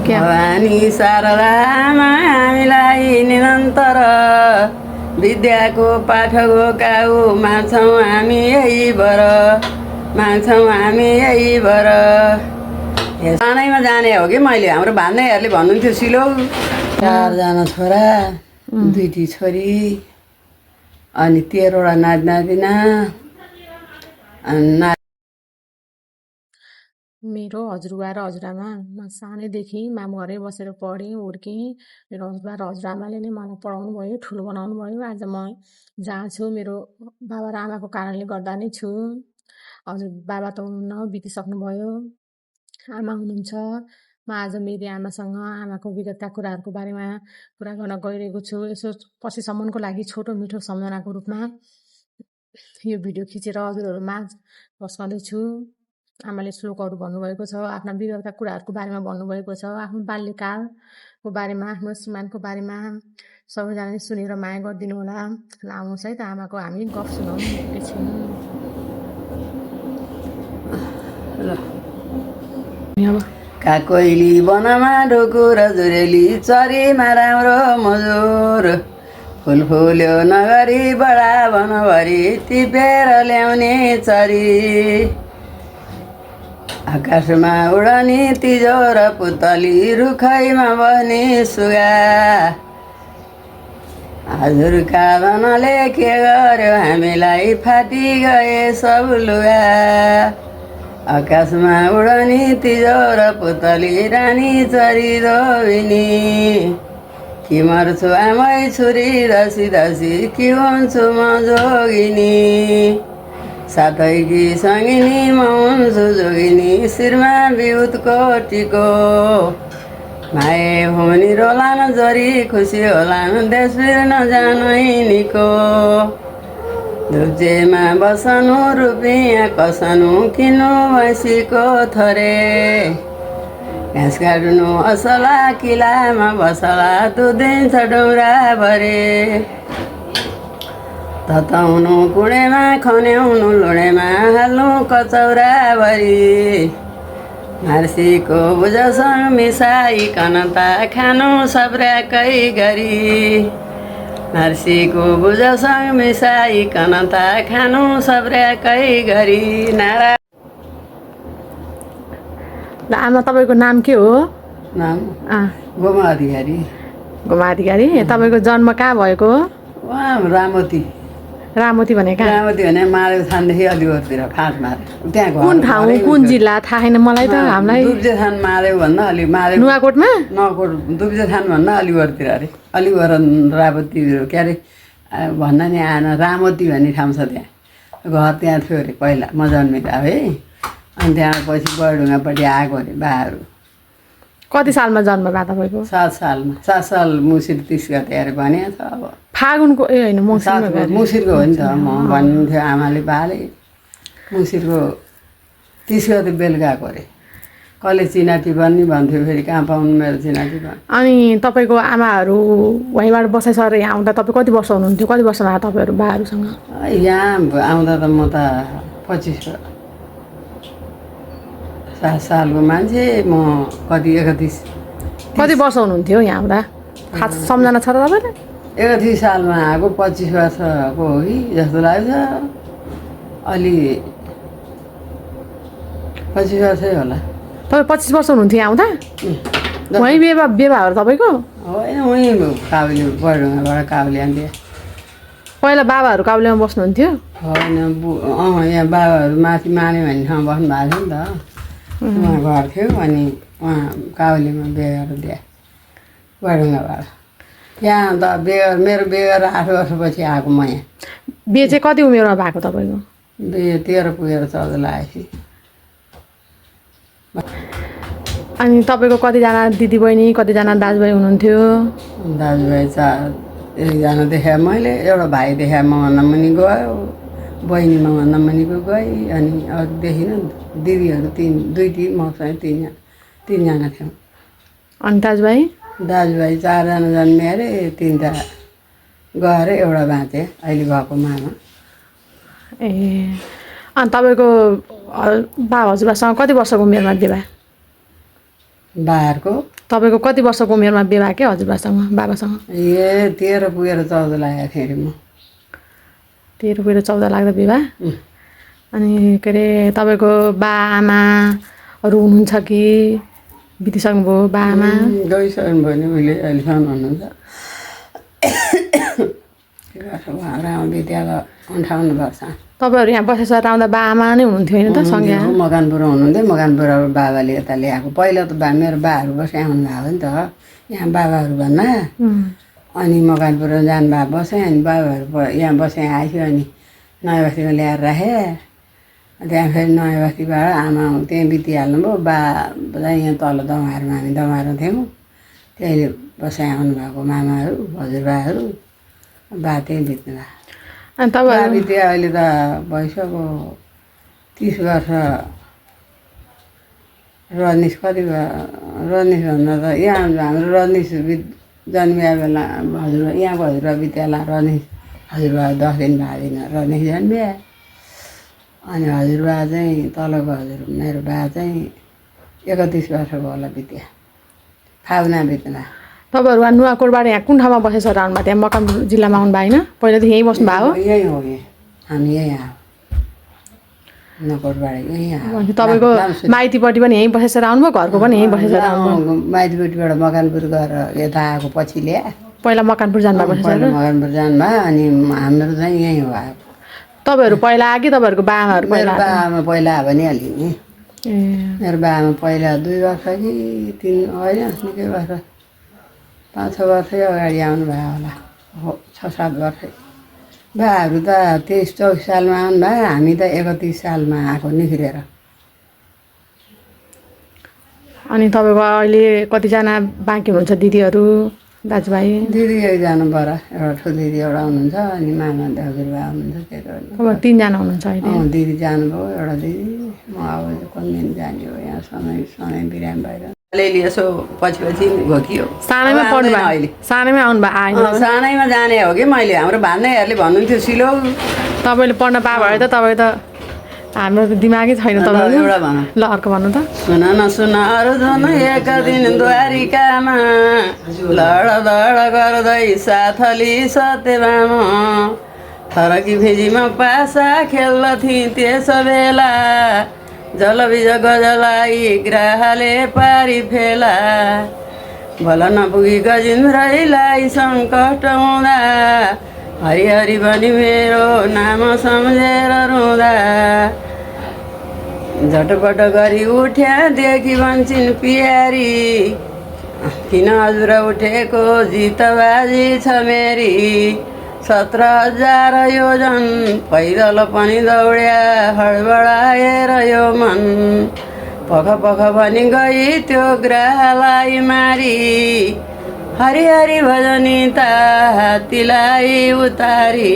भवानी शारदामा हामीलाई निरन्तर विद्याको पाठको काउ माग्छौँ हामी यही बर माग्छौँ हामी यही बर सानैमा जाने हो कि मैले हाम्रो भान्दैहरूले भन्नुहुन्थ्यो सिलो 4 जना छोरा 2टी छोरी अनि 13 वटा नाति नातिना मेरो हजुरबा र हजुरआमा म सानैदेखि मामु घरै बसेर पढेँ हुर्केँ। मेरो हजुरबा र हजुरआमाले नै मलाई पढाउनु भयो, ठुलो बनाउनु भयो। आज म जहाँ छु मेरो बाबा र आमाको कारणले गर्दा नै छु। हजुर बाबा त हुनुहुन्न, बितिसक्नुभयो। आमा हुनुहुन्छ। म आज मेरी आमासँग आमाको विगतका कुराहरूको बारेमा कुरा गर्न गइरहेको छु। यसो पछिसम्मको लागि छोटो मिठो सम्झनाको रूपमा यो भिडियो खिचेर हजुरहरू माझ पस्काउँदैछु। आमाले श्लोकहरू भन्नुभएको छ, आफ्ना विगतका कुराहरूको बारेमा भन्नुभएको छ, आफ्नो बाल्यकालको बारेमा, आफ्नो श्रीमानको बारेमा। सबैजनाले सुनेर माया गरिदिनु होला। ल आउनुहोस् है त आमाको हामी गफ सुनाउँ एकैछिन। काकोइली वनमा ढुकुर जुरेली चरीमा राम्रो मजुर फुल फुल्यो नगरी बडा वनभरि टिपेर ल्याउने चरी आकाशमा उडनी तिजोर पुतली रुखैमा बस्ने सुगा हजुरका धनले के गर्यो हामीलाई फाटी गए सब लुगा आकाशमा उडनी तिजोर पुतली रानी चरी रोहिणी कि मर्छु आमै छुरी दसी दसी कि हुन्छु म जोगिनी साथै कि सङ्गिनी म हुन्छु जोगिनी शिरमा बिउतको टिको माए भुनी रोलान जरी खुसी होलान देश फिर्न जानै निको धुप्जेमा बसनु रुपियाँ कसनु किन्नु भैँसीको थरे घाँस काट्नु असला किलामा बसला दुधिन्छ डौरा भरे तताउनु कुँडेमा खन्याउनु लुडेमा हाल्नु कचौराभरि मार्सीको बुझसँग मिसाइकन त खानु सब्र्याकै गरी मार्सीको बुझसँग मिसाइकन त खानु सब्र्याकै गरी नारा। ल आमा तपाईँको नाम के हो? नाम गोमा अधिकारी। गोमा अधिकारी। तपाईँको जन्म कहाँ भएको? उहाँ रामोती। रामोती भनेको रामोती भने मारेको थानदेखि अलिवरतिर फाँट मारे त्यहाँ कुन ठाउँ कुन जिल्ला थाहा छैन मलाई त। हामीलाई दुब्जे थान मार्यो भन्दा अलि मार्यो नुवाकोटमा नकोट दुब्जे थान भन्दा अलिवरतिर अरे अलिवर रामोती के अरे भन्दा नि आएन रामोती भन्ने ठाउँ छ त्यहाँ घर त्यहाँ थियो अरे पहिला म जन्मिँदा है अनि त्यहाँ पछि बडढुङ्गापट्टि आएको अरे बाहरू। कति सालमा जन्म भयो तपाईँको? 7 सालमा 7 साल मुसिर 30 गते अरे भनेको छ अब फागुनको होइन मुसिरको हो नि त म भन्नुहुन्थ्यो आमाले बाले मुसिरको 30 गते बेलुकाको अरे कसले चिनाटी बन्ने भन्थ्यो फेरि कहाँ पाउनु मेरो चिनाटी बन्ने। अनि तपाईँको आमाहरू वहीँबाट बसाइ सर यहाँ आउँदा तपाईँ कति वर्ष हुनुहुन्थ्यो? कति वर्ष भयो तपाईँहरू बाहरूसँग? यहाँ आउँदा त म त 7 सालको मान्छे म कति 31। कति वर्ष हुनुहुन्थ्यो यहाँ आउँदा? खास सम्झना छ र तपाईँले? 31 सालमा आएको 25 वर्षको हो कि जस्तो लाग्छ अलि 25 वर्षै होला। तपाईँ 25 वर्ष हुनुहुन्थ्यो यहाँ आउँदा? वहीँ बेबाहरू तपाईँको? होइन उहीँ काबुली बडढुङ्गाबाट काबुली आन्थ्यो। पहिला बाबाहरू काबुलीमा बस्नुहुन्थ्यो? होइन यहाँ बाबाहरू माथि माने भन्ने ठाउँमा बस्नु भएको थियो नि त उहाँ घर थियो अनि उहाँ काबुलीमा बिहे गरेर दिए बडढुङ्गाबाट। यहाँ त मेरो बिहे गरेर 8 वर्षपछि आएको म यहाँ। बिहे चाहिँ कति उमेरमा भएको तपाईँको? बिहे 13 पुगेर 14 लागेपछि। अनि तपाईँको कतिजना दिदीबहिनी कतिजना दाजुभाइ हुनुहुन्थ्यो? दाजुभाइ 1जना देखाएँ मैले, एउटा भाइ देखाएँ मभन्दा मुनि गयो, बहिनी मभन्दा मुनिको गई अनि अरू देखिनँ दिदीहरू 2टी मसँग 3जना थियौँ। अनि दाजुभाइ? दाजुभाइ 4जना जन्मे अरे 3टा गएर एउटा बाँचे अहिले भएको मामा। ए अनि तपाईँको बा हजुरबासँग कति वर्षको उमेरमा दिए भए? बाहरूको तपाईँको कति वर्षको उमेरमा बिहे भयो के हजुरबासँग बाबासँग? 13 पुगेर 14 लागेको थिएँ अरे म। 13 पुगेर 14 लाग्दा बिहे भयो? अनि के अरे तपाईँको बा आमाहरू हुनुहुन्छ कि बितिसक्नुभयो बा आमा? गइसक्नु भयो नि मैले अहिलेसम्म हुनुहुन्छ। उहाँहरू आमा बित्याएको 58 वर्ष। तपाईँहरू यहाँ बसेर आउँदा बा आमा नै हुनुहुन्थ्यो होइन त सँगै? मकानपुर हुनुहुन्थ्यो। मकानपुरबाट बाबाले यता ल्याएको। पहिला त मेरो बाहरू बसे आउनु भएको नि त यहाँ बाबाहरू भन्दा। अनि मकानपुर जानुभएको बसेँ। अनि बाबाहरू यहाँ बसेँ आइसक्यो। अनि नयाँ बस्तीमा ल्याएर राखेँ। त्यहाँ फेरि नयाँ बस्तीबाट आमा त्यहीँ बितिहाल्नुभयो। बा चाहिँ यहाँ तल दमारमा हामी दमारमा थियौँ। त्यहीले बसाइ आउनुभएको मामाहरू हजुरबाहरू बा त्यहीँ बित्नु भएको। अनि तपाईँ बित्यो अहिले त भइसक्यो 30 वर्ष। रजनीश कति भयो? रजनीश भन्दा त यहाँ हाम्रो रजनीश जन्मिया बेला हजुरबा यहाँको हजुरबा बित्याला रजनीश हजुरबा 10 दिन 12 दिन रजनीश जन्मिया। अनि हजुरबा चाहिँ तलको हजुर मेरो बा चाहिँ 31 वर्षको होला बित्या। फागुना बित्नु। तपाईँहरू नुवाकोटबाट यहाँ कुन ठाउँमा बसेर आउनुभयो? त्यहाँ मकानपुर जिल्लामा आउनुभयो होइन? पहिलादेखि यहीँ बस्नु भएको? यहीँ हो कि हामी यहीँ आयो नुवाकोटबाट यहीँ आयो। तपाईँको माइतीपट्टि पनि यहीँ बसेर आउनुभयो? घरको पनि यहीँ बसेर आउनुभयो? माइतीपट्टिबाट मकानपुर गएर यता आएको पछि ल्या। पहिला मकानपुर जानुभएको? मकानपुर जानुभयो। अनि हाम्रो चाहिँ यहीँ हो आएको। तपाईँहरू पहिला आयो कि तपाईँहरूको बा आमाहरू पहिला? बा आमा पहिला आयो भनिहाल्यो नि। मेरो बा आमा पहिला 2 वर्ष कि 3 होइन निकै वर्ष 5-6 वर्षै अगाडि आउनुभयो होला। हो 6-7 वर्षै। बाहरू त 23-24 सालमा आउनुभयो। हामी त 31 सालमा आएको निख्रेर। अनि तपाईँको अहिले कतिजना बाँकी हुनुहुन्छ दिदीहरू दाजुभाइ? दिदी एकजना बडा एउटा ठुलो दिदी एउटा हुनुहुन्छ। अनि मामा हजुरबा हुनुहुन्छ। तपाईँ 3 जना हुनुहुन्छ अहिले? दिदी जानुभयो एउटा दिदी। म अब कुन दिन जाने हो यहाँ सधैँ बिरामी भएर अलिअलि यसो पछि घोकियो। सानैमा पढ्नु भयो अहिले? सानैमा आउनु भयो आएन? सानैमा जाने हो कि मैले। हाम्रो भान्दैहरूले भन्नुहुन्थ्यो सिलो तपाईँले पढ्न पाए भयो त तपाईँ त हाम्रो त दिमागै छैन तपाईँ। एउटा भनौँ ल अर्को भन्नु त। सुन न सुन अर्जुन एक दिन द्वारिकामा लडदड गर्दै साथली सत्यभामा थरकी भिजीमा पासा खेल्दथिँ त्यस बेला जलबिज गजलाई ग्राहले पारी फेला भल नपुगी गजेन्द्रैलाई सङ्कट हुँदा हरिहरि भनी मेरो नाम सम्झेर रुँदा झटपट गरी उठ्या देखि भन्छन् पियारी किन हजुर उठेको जितबाजी छ मेरी 17,000 योजन पैदल पनि दौड्या हडबडाएर यो मन पख पख भनी गई त्यो ग्राहलाई मारी हरिहरि भजनी ता हात्तीलाई उतारी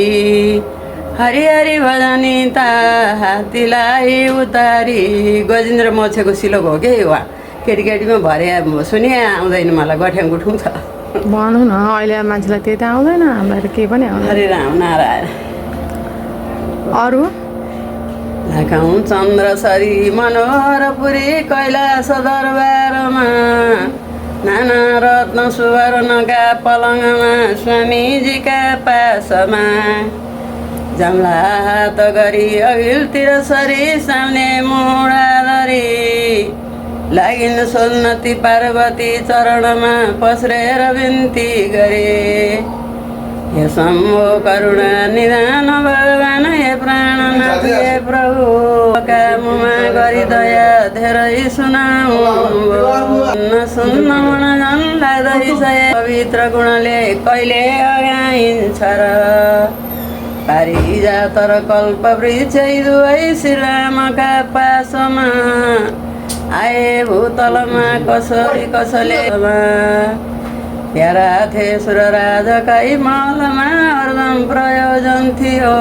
हरिहरि भजनी ता हात्तीलाई उतारी गजेन्द्र मोक्षको सिलोक हो कि वा केटीकेटीमा भरे सुने आउँदैन मलाई गठ्याङ गुठुङ छ। भनौँ न अहिले मान्छेलाई त्यही त आउँदैन हामीलाई त केही पनि आउँदैन। हरे राम नारायण। अरू लाखाउँ चन्द्रसरी मनोहरपुरी कैलाश दरबारमा नाना रत्न सुवर्णका पलङमा स्वामीजीका पासमा जमला हात गरी अघिल्तिर सरी सामने मुढाधरी लागिन सोल्नती पार्वती चरणमा पस्रेर बिन्ती गरे हे शम्भो करुणा निधान भगवान हे प्राणनाथ हे प्रभु काममा गरी दया धेरै सुनाऊ सुन्न मन झन् लाग्दैछ पवित्र गुणले कहिले अगाइन्छ र पारिजात र कल्प वृक्ष दुवै श्रीरामका पासमा आए भूतलमा कसले प्यारा थे सुर राजकै महलमा हरदम प्रयोजन थियो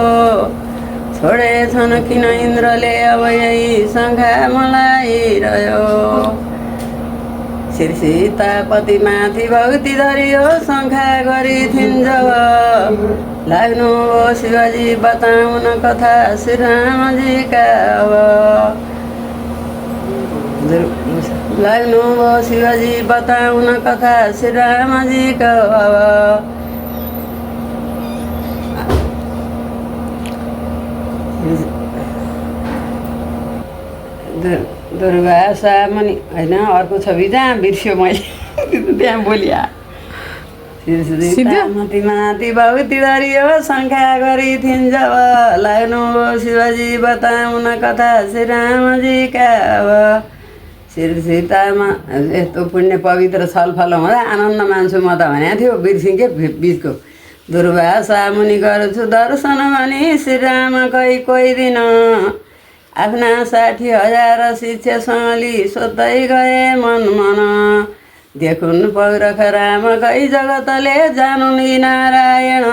छोडेछन् किन इन्द्रले अब यही शङ्खा मलाइरह्यो श्री सीतापति माथि भक्ति धरियो शङ्खा गरिथिन् जब लाग्नु हो शिवजी बताउन कथा श्रीरामजीका अब लाग्नुभयो शिवजी बताउन कथा श्रीरामजीको अब दुर्वासा मुनि होइन अर्को छवि जहाँ बिर्स्यो मैले त्यहाँ बोलिया माथि माथि भौती धरियो शङ्खा गरी थिइन् जब लाग्नुभयो शिवजी बताउन कथा श्रीरामजीका अब श्री सीतामा यस्तो पुण्य पवित्र छलफल हुँदा आनन्द मान्छु म त भनेको थियो बिर्सिन् के बिचको दुर्वासा मुनि गर्छु दर्शन भने श्रीराम कोही दिन आफ्ना 60,000 शिष्यसँगली सोध्दै गए मन मन देखुन् पौरख राम गई जगतले जानुन् यी नारायण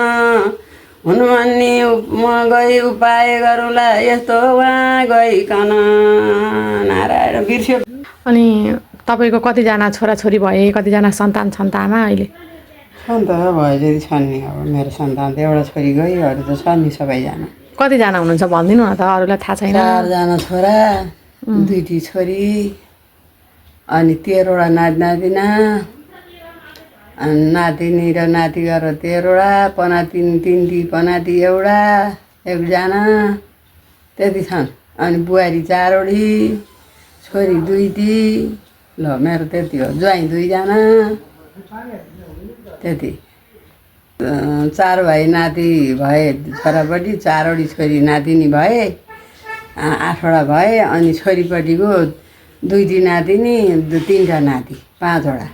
हुन् भन्ने म गई उपाय गरौँला यस्तो उहाँ गइकन नारायण बिर्स्यो। अनि तपाईँको कतिजना छोराछोरी भए कतिजना सन्तान छन् त आमा अहिले? सन्तान भए जति छन् नि अब मेरो सन्तान त एउटा छोरी गई अरू त छन् नि सबैजना। कतिजना हुनुहुन्छ भनिदिनु न त अरूलाई थाहा छैन। 4जना छोरा 2टी छोरी अनि 13वटा नाति नातिना अनि नातिनी र नाति गरेर 13वटा पनाति 3टी पनाति एउटा 1जना त्यति छन् अनि बुहारी 4वटी छोरी 2टी ल मेरो त्यति हो ज्वाइँ 2जना त्यति 4 भाइ नाति भए छोरापट्टि 4वटी छोरी नातिनी भए 8वटा भए अनि छोरीपट्टिको 2टी नातिनी 3टा नाति 5वटा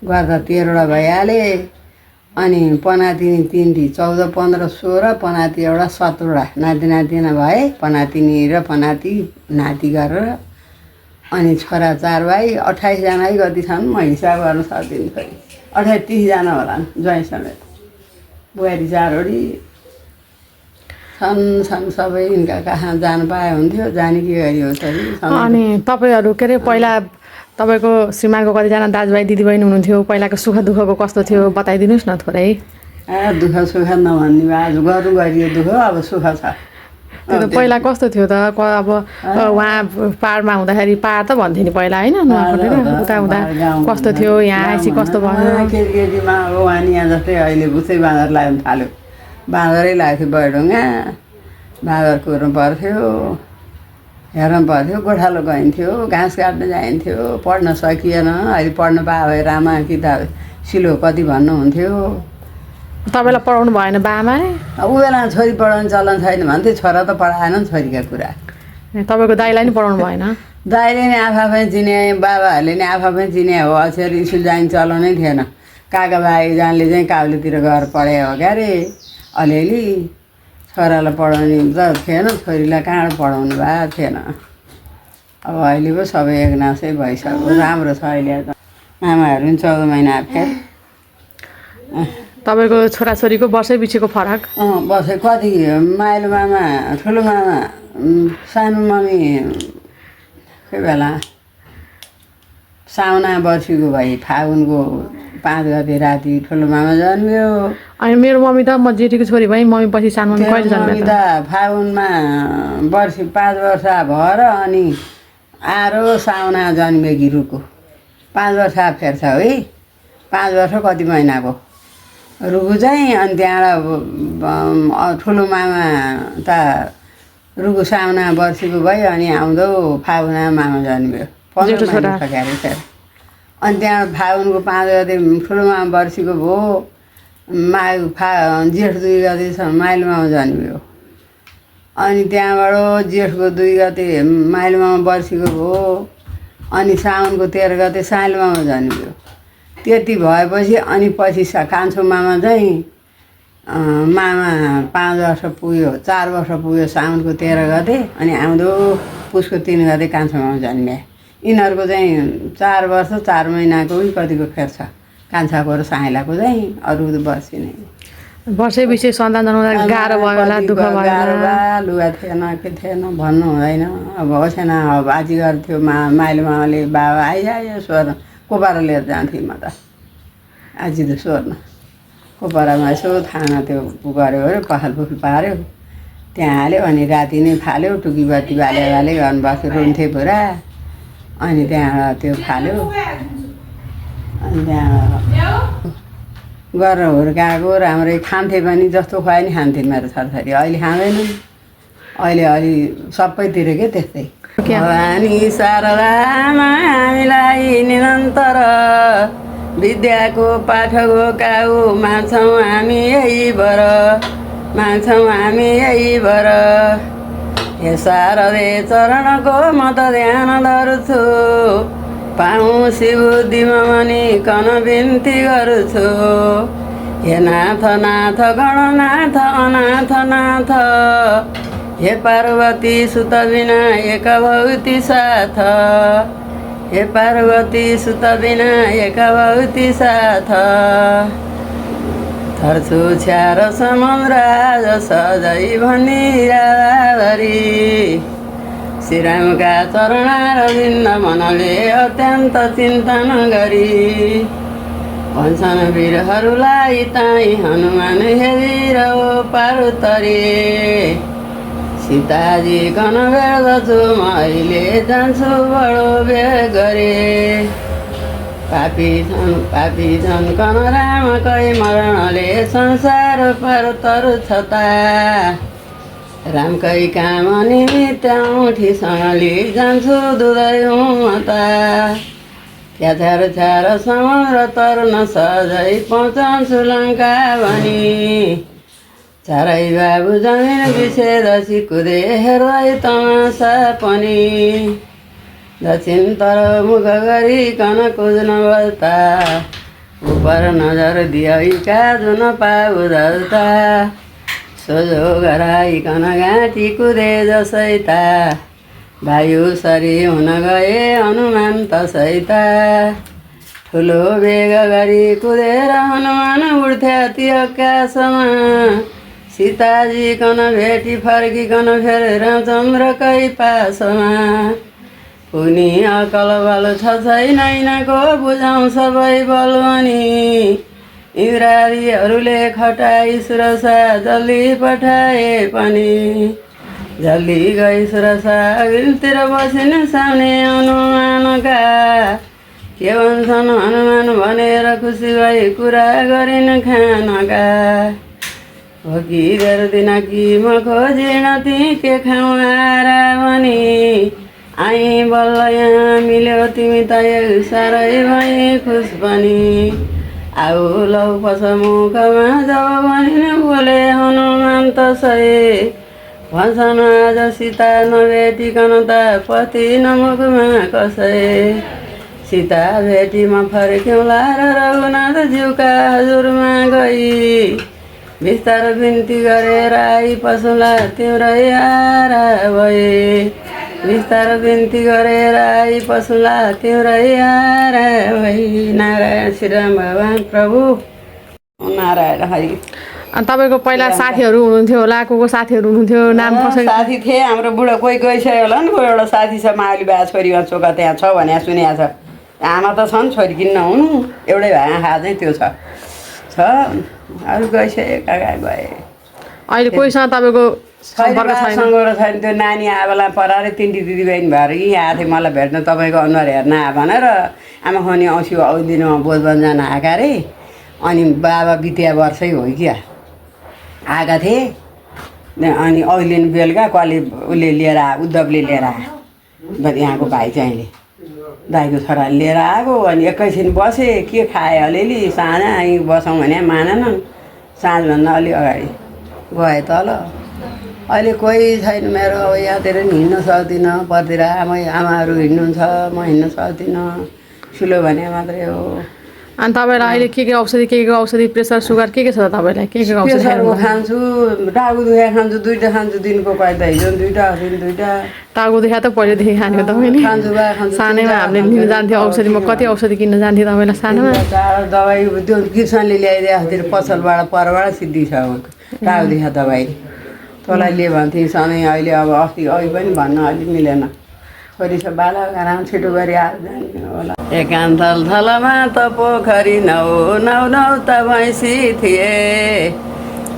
गर्दा 13वटा भइहाले अनि पनातिनी 3टी 14 15 16 पनाति एउटा 17वटा नाति नातिना भए पनातिनी र पनाति नाति गरेर अनि छोरा 4 भाइ 28जना कति छन् म हिसाब गर्न सक्दिनँ खै 28-30जना होला ज्वाइँ समेत बुहारी 4वटी छन् सबै यिनका कहाँ जानु पाए हुन्थ्यो जाने के गरी हो छोरी। अनि तपाईँहरू के अरे पहिला तपाईँको श्रीमानको कतिजना दाजुभाइ दिदीबहिनी हुनुहुन्थ्यो पहिलाको सुख दुःखको कस्तो थियो बताइदिनुहोस् न थोरै। दुःख सुख नभन्ने भए आज गर्नु गरियो दुःख अब सुख छ। त्यो त पहिला कस्तो थियो त अब उहाँ पाहाडमा हुँदाखेरि पाहाड त भन्थ्यो नि पहिला होइन उता हुँदा कस्तो थियो यहाँ आएपछि कस्तो भयो? केटीकेटीमा अब उहाँ यहाँ जस्तै अहिले बुझ्दै बाँदर लाग्नु थाल्यो बाँदरै लाग्थ्यो बैडुङ्गा बाँदर कुर्नु पर्थ्यो हेर्नु पर्थ्यो गोठालो गइन्थ्यो घाँस काट्न जाइन्थ्यो पढ्न सकिएन अहिले पढ्न पाए भए रामा किताब सिलो कति भन्नुहुन्थ्यो। तपाईँलाई पढाउनु भएन बाबाले? ऊ बेला छोरी पढाउने चलन छैन भन्थ्यो छोरा त पढाएन नि छोरीका कुरा। तपाईँको दाइलाई नि पढाउनु भएन? दाइले नि आफै चिने बाबाहरूले नि आफै चिने हो अक्षर स्कुल जाने चलनै थिएन। काका भाइजानले चाहिँ काउलीतिर गएर पढे हो क्या अरे अलिअलि छोरालाई पढाउने त थिएन छोरीलाई कहाँ पढाउनु भएको थिएन। अब अहिले पो सबै एकनासै भइसक्यो राम्रो छ अहिले त आमाहरू पनि 14 महिना फेर। तपाईँको छोराछोरीको वर्षै पछिको फरक? वर्षै कति माइलो मामा ठुलो मामा सानो मम्मी कोही बेला साउना वर्षीको भई फागुनको 5 गते राति ठुलो मामा जन्मियो। अनि मेरो मम्मी त म जेठीको छोरी भएँ मम्मी पछि सानो मम्मी कहिले जन्मियो त? फागुनमा वर्षी 5 वर्ष भएर अनि आरो साउना जन्मियो गिरुको 5 वर्ष फेर्छ है 5 वर्ष कति महिनाको रुगु चाहिँ अनि त्यहाँबाट ठुलो मामा त रुगु साउना वर्षीको भयो अनि आउँदो फागुनमा मामा जन्मियो 15 महिना सके अरे फेरि अनि त्यहाँ फागुनको 5 गते ठुलो मामा वर्षीको भयो जेठ 2 गतेसम्म माइलो मामा जन्मियो अनि त्यहाँबाट जेठको 2 गते माइलो मामा वर्षीको भयो अनि साउनको 13 गते साइलो मामा जन्मियो। त्यति भएपछि अनि पछि कान्छो मामा चाहिँ मामा 5 वर्ष पुग्यो 4 वर्ष पुग्यो साउनको 13 गते अनि आउँदो पुसको 3 गते कान्छो मामा जन्मिए। यिनीहरूको चाहिँ 4 वर्ष 4 महिनाको कतिको फेर छ कान्छाको र साइलाको चाहिँ अरू वर्षी नै वर्षै पछि सन्तान जन्माउँदा गाह्रो भयो होला दुःख भयो होला लुगा थिएन के थिएन भन्नु हुँदैन। अब होसेन अब बाजी गर्थ्यो माइलो मामाले बाबा आइज सोध्न कोपारा लिएर जान्थेँ म त आजी त सोध्न कोपारामा यसो थाना त्यो गऱ्यो अरे पखाल पुखल पाऱ्यो त्यहाँ हाल्यो अनि राति नै फाल्यो टुकी बत्ती बाले गर्नु बस्यो रुन्थे पुरा अनि त्यहाँबाट त्यो फाल्यो अनि त्यहाँबाट गरेर हुर्काएको राम्रै खान्थे पनि जस्तो खुवाए नि खान्थिन् मेरो छोराछोरी अहिले खाँदैनन् अहिले अलि सबैतिर के त्यस्तै भवानी शारदामा हामीलाई निरन्तर विद्याको पाठको काउ माग्छौँ हामी यही बर माग्छौँ हामी यही बर हे शारदे चरणको म त ध्यान धर्छु पाऊँ शिवबुद्धिमा मनिकन बिन्ती गर्छु हे नाथ नाथ गणनाथ अनाथ नाथ हे पार्वती सुत विनायक भौती साथ हे पार्वती सुत विनायक भौती साथ थर्छु छ्यार समुद्र आज सजै भनी राधाधरी श्रीरामका चरणारविन्द मनले अत्यन्त चिन्तन गरी भन्छन् वीरहरूलाई ताई हनुमान हेरिरह पारुतरे सीताजी कन भेट्दछु म अहिले जान्छु बडो बेग गरे पापी छन् कन रामकै मरणले संसार पर तरु छता रामकै काम निमित्त औँठीसँगले जान्छु दुधै मता छ्यार छ्यार समुद्र तर्न सजै पहुँचाउँछु लङ्का भनी चारै बाबु जमिन बिसेदसी कुदे हेर्दै तमासा पनि दक्षिणतर मुख गरिकन कुद्न बल्ता उपर नजर दिएका जुन पाउ जल्ता सोझो गराइकन घाँटी कुदे जसैता वायु सरी हुन गए हनुमान तसैता ठुलो वेग गरी कुदेर हनुमान उड्थे अति आकाशमा सीताजी कन भेटी फर्किकन फेरेर चन्द्रकै पासमा उनी अकल बल छ छैनैनको बुझाउँ सबै बलवानी इन्द्रादीहरूले खटाई सुरक्षा जल्दी पठाए पनि जल्दी गई सुरक्षा अघिल्तिर बसिन साउने हनुमानका के भन्छन् हनुमान भनेर खुसी भई कुरा गरिन् खानका हो कि बेर दिन कि म खोजिन ती के खाउँ आएर भनी आई बल्ल यहाँ मिल्यो तिमी त साह्रै भई खुस पनि आऊ लौ पस मुखमा जब भनिन् बोले हनुमान तसै भन्छन् आज सीता नभेटिकन त पति नमुखमा कसै सीता भेटीमा फर्क्यौँला र रघुनाथ ज्यूका हजुरमा गई बिस्तार बिन्ती गरेर आई पसुला तिम्रै आरा भए बिस्तार बिन्ती गरेर आई पसुला तिम्रै आरा भई नारायण श्रीराम भगवान् प्रभु नारायण हरि अनि तपाईँको पहिला साथीहरू हुनुहुन्थ्यो होला को साथीहरू हुनुहुन्थ्यो नाम कसरी साथी थिए हाम्रो बुढो कोही गइसक्यो होला नि कोही एउटा साथी छ माली बा छोरी चोका त्यहाँ छ भने सुनेको छ आमा त छन् छोरी किन्न हुनु एउटै भए आँखा चाहिँ त्यो छ अरू गइसके कहाँ गए अहिले कोहीसँग तपाईँको सम्पर्क छैन सँग छैन त्यो नानी आबालाई पराएर तिनटी दिदीबहिनी भएर यहीँ आएको थिएँ मलाई भेट्न तपाईँको अनुहार हेर्न आ भनेर आमा खुवानी औँसी आउँदिनमा बोधवन जान आएका अरे अनि बाबा बितिया वर्षै हो क्या आएका थिए अनि अहिले बेलुका कसले उसले लिएर उद्धवले लिएर आयो यहाँको भाइ चाहिँ अहिले दाइको छोराले लिएर आएको अनि एकैछिन बसेँ के खाएँ अलिअलि साँझ यहीँ बसौँ भने मानेनन् साँझभन्दा अलि अगाडि गएँ तल अहिले कोही छैन मेरो अब यहाँतिर हिँड्न सक्दिनँ परतिर आमाहरू हिँड्नुहुन्छ म हिँड्न सक्दिनँ ठुलो भने मात्रै हो अनि तपाईँलाई अहिले के औषधि प्रेसर सुगर के छ तपाईँलाई के औषधि खान्छु टाउको दुखा खान्छु दुईवटा खान्छु दिनको पाइदा हिजो दुईवटा दिन दुईवटा टाउको दुखा त पहिलेदेखि खानेको तपाईँले सानैमा हामीले लिन जान्थ्यो औषधि म कति औषधि किन्न जान्थेँ तपाईँलाई सानोमा दबाई त्यो किसानले ल्याइदिएको परबाट परबाट सिद्धि छ टाउको दुखा दबाई तँलाई लिए भन्थेँ सधैँ अहिले अब अस्ति अघि पनि भन्न अलिक मिलेन छोरी छ बालक आराम छिटो गरी होला एकान्त थलमा त पोखरी नौ त भैँसी थिए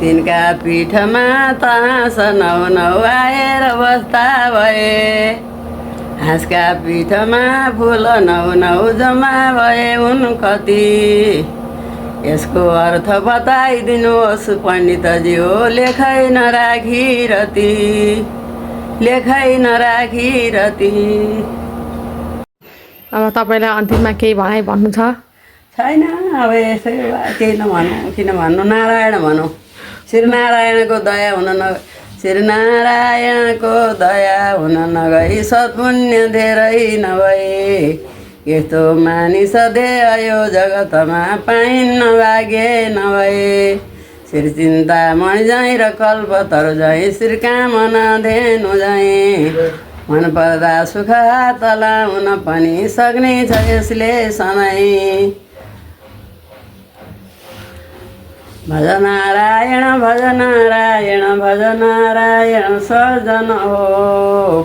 तिनका पिठमा तास नौ आएर बस्दा भए हाँसका पिठमा फुल नौ नौ जम्मा भए हुन् कति यसको अर्थ बताइदिनुहोस् पण्डितज्यू लेखै नराखी रति लेखै नराखी रति। अब तपाईँलाई अन्तिममा केही भनाइ भन्नु छ? छैन, अब यसै केही नभनौँ, किन भन्नु, नारायण भनौँ। श्रीनारायणको दया हुन श्रीनारायणको दया हुन नगई सत्पुण्य धेरै नभए यस्तो मानिस देह यो जगतमा पाइन्न भाग्य नभए श्री चिन्तामणि झैँ र कल्पतरु झैँ श्रीकामना धेनु झैँ मन पर्दा सुख हात लाउन पनि सक्ने छ यसले सधैँ। भज नारायण भज नारायण भज नारायण सजन हो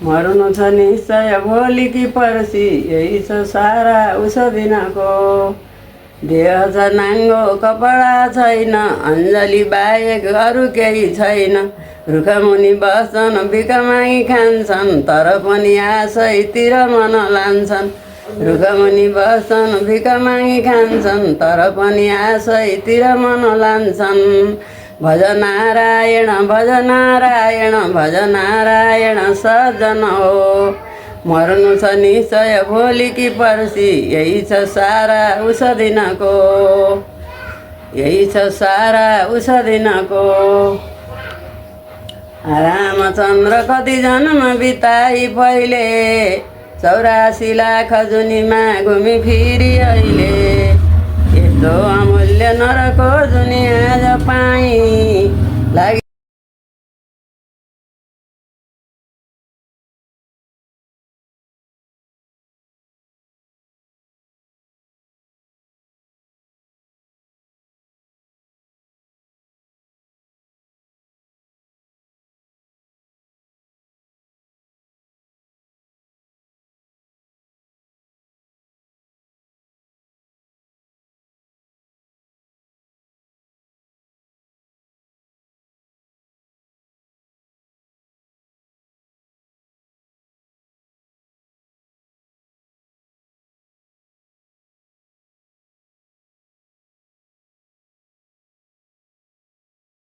मर्नु छ निश्चय भोलि कि पर्सि यही छ सारा उस दिनको देह छ नाङ्गो कपडा छैन अञ्जली बाहेक अरू केही छैन रुखमुनि बस्छन् भिख मागी खान्छन् तर पनि आशैतिर मन लान्छन् रुखमुनि बस्छन् भिख मागी खान्छन् तर पनि आशैतिर मन लान्छन्। भज नारायण भज नारायण भज नारायण सजन हो मर्नु छ निश्चय भोलि कि पर्सि यही छ सारा उस दिनको यही छ सारा उस दिनको। रामचन्द्र कति जन्म बिताई पहिले 84 लाख जुनीमा घुमी फिरी अहिले यस्तो अमूल्य नरको जुनी आज पाई लागि